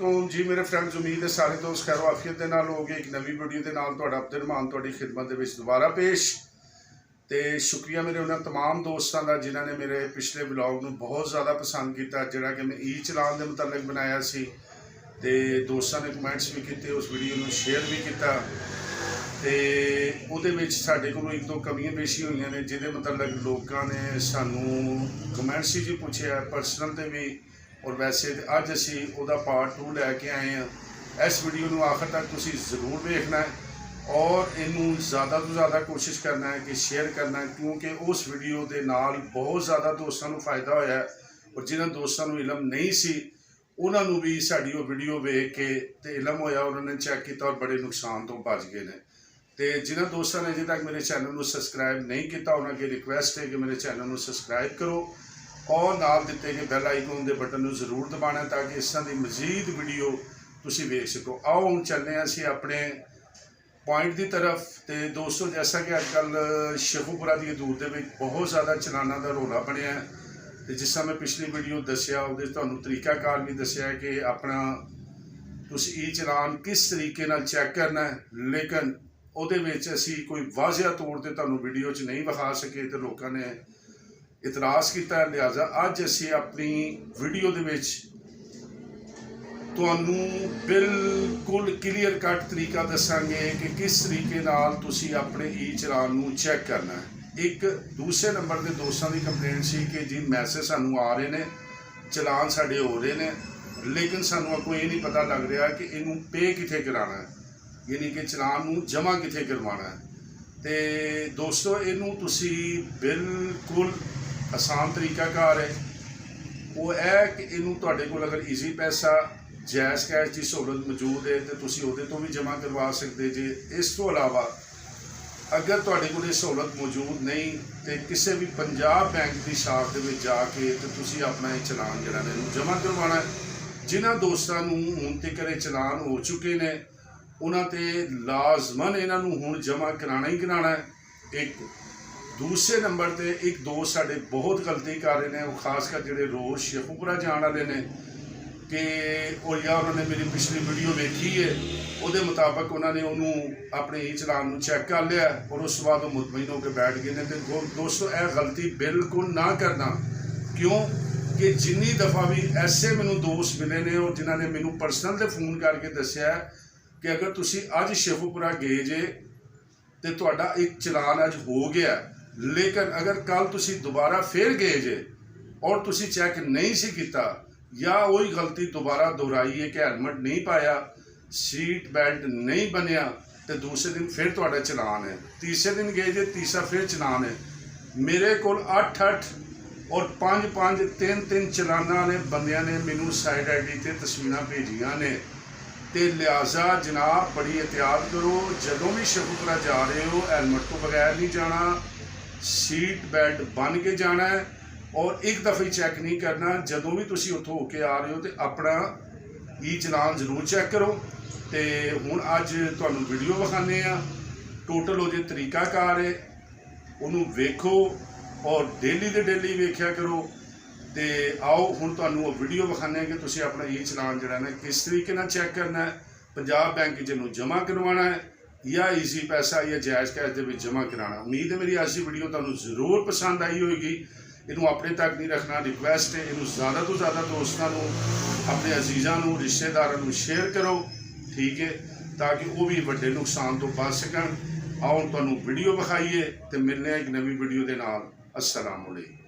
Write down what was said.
वालेकुम जी मेरे फ्रेंड्स, उम्मीद है सारे दोस्त खैर आफियत के नाल हो गए। एक नवी वीडियो के नाल तुहाडा अब्दुलरहमान तुहाडी खिदमत दे विच दोबारा पेश। तो शुक्रिया मेरे उन्होंने तमाम दोस्तों का जिन्होंने मेरे पिछले ब्लॉग में बहुत ज़्यादा पसंद किया, जोड़ा कि मैं ई चलान के मुतलक बनाया सी। तो दोस्तों ने कमेंट्स भी किए, उस वीडियो में शेयर भी किया। तो वो साढ़े को एक दो कमियां पेशी हुई ने जिहदे मतलब लोगों ने सानू कमेंट्स ही पूछे पर्सनल से भी और वैसे अज असी उहदा पार्ट 2 लैके आए हैं। इस वीडियो को आखिर तक तुसी जरूर देखना है और इनू ज़्यादा तो ज़्यादा कोशिश करना है कि शेयर करना है, क्योंकि उस वीडियो के नाल बहुत ज़्यादा दोस्तों को फायदा होया और जिन्होंने दोस्तों को इलम नहीं सी उन्होंने भी साड़ी वो वीडियो वेख के तो इलम होया, उन्होंने चैक किया और बड़े नुकसान तो बच गए हैं। तो जिन्होंने दोस्तों ने अजे तक मेरे चैनल को सबसक्राइब नहीं किया उन्होंने रिक्वेस्ट है कि मेरे चैनल को सबसक्राइब करो और नाल दिते गए बैल आइकन के बटन को जरूर दबाना ताकि इस तरह की मजीद वीडियो तुसी वेख सको। आओ हम चलने असी अपने पॉइंट की तरफ। तो दोस्तों जैसा कि अजकल शेखुपुरा की दूर के बहुत ज़्यादा चलाना का रौला बनया है। तो जिस तरह मैं पिछली वीडियो दसिया वो तरीकाकार भी दसिया है कि अपना तुसी ई चलान किस तरीके नाल चैक करना है, लेकिन वो असी कोई वाजिया तौर पर तुहानू वीडियो च नहीं विखा सके तो लोगों ने इतराज़ किया। लिहाजा अज असी अपनी वीडियो दे विच तुहानू बिल्कुल क्लीयर कट तरीका दसांगे कि किस तरीके नाल तुसी अपने ई चलान नू चैक करना है। एक दूसरे नंबर के दोस्तों की कंप्लेंट सी कि जी मैसेज सानू आ रहे हैं, चलान साढ़े हो रहे हैं, लेकिन सानू कोई नहीं पता लग रहा कि इनू पे किथे कराना है, यानी कि चलान नू जमा किथे करवाना है। तो दोस्तों इनू तुसी बिल्कुल आसान तरीकाकार है वो है कि इनू तुहाडे कोल अगर ईजी पैसा जैज़ कैश की सहूलत मौजूद है तो तुसी उहदे तो भी जमा करवा सकते जे। इस तो अलावा अगर तुहाडे कोल ये सहूलत मौजूद नहीं तो किसी भी पंजाब बैंक की शाख के जाके तो तुसी अपना ये चलान जिहड़ा ने जमा करवाना है। जिन्हां दोस्तों हुण तक चलान हो चुके हैं उन्होंने लाजमन इन्हां नूं हुण जमा कराना ही कराना है। एक दूसरे नंबर पर एक दोस्त साढ़े बहुत गलती कर रहे हैं, वो खासकर जोड़े रोज़ शेखुपुरा जाने वाले ने कि और या उन्होंने मेरी पिछली वीडियो देखी है वो मुताबिक उन्होंने उन्होंने अपने ई चलान चैक कर लिया और उस बाद वो मुतमईन होकर बैठ गए हैं। तो दोस्तों यह गलती बिल्कुल ना करना, क्यों कि जिन्नी दफ़ा भी ऐसे मैनू दोस्त मिले ने और जिन्होंने मैनू पर्सनल से फोन करके दसिया कि अगर तुसी अज शेखुपुरा गए जे तो तुहाडा एक चलान अज हो गया, लेकिन अगर कल तुसी दोबारा फिर गए जे और तुसी चैक नहीं सी किया या वही गलती दोबारा दोहराई है कि हेलमेट नहीं पाया, सीट बेल्ट नहीं बनया, तो दूसरे दिन फिर तुहाडा चलान है। तीसरे दिन गए जे तीसरा फिर चलान है। मेरे को 8-8 और 5-5 3-3 चलाना ने बंदियां ने मैनू साइड आईडी ते तस्वीरां भेजियां ने। तो लिहाजा जनाब बड़ी एहतियात करो, जदों भी शेखुपुरा जा रहे हो हेलमेट तो बगैर नहीं जाना, सीट बेल्ट बन के जाना है और एक दफ़े चैक नहीं करना। जदों भी तुसी उत्थों होके आ रहे हो तो अपना ई चलान जरूर चैक करो। तो हुण अज तुहानू वीडियो विखाने आ, टोटल वो तरीकाकार है, उन्होंने वेखो और डेली दे डेली वेख्या करो। तो आओ हुण तुहानू वो वीडियो विखाने कि तुसी अपना ई चलान जिहड़ा ना किस तरीके नाल चैक करना है, पंजाब बैंक जिन्हों जमा करवाना है या ईजी पैसा या जायज़ कैश के जमा कराना। उम्मीद है मेरी आज की वीडियो तुहानू जरूर पसंद आई होगी। इनू अपने तक नहीं रखना, रिक्वेस्ट है इनू ज़्यादा तो ज़्यादा दोस्तों को अपने अजीज़ों को रिश्तेदारों को शेयर करो, ठीक है, ताकि वो भी बड़े नुकसान तो बच सकन। आओ तुहानू वीडियो विखाइए तो मिलने एक नवी वीडियो के नाल। अस्सलाम वालेकुम।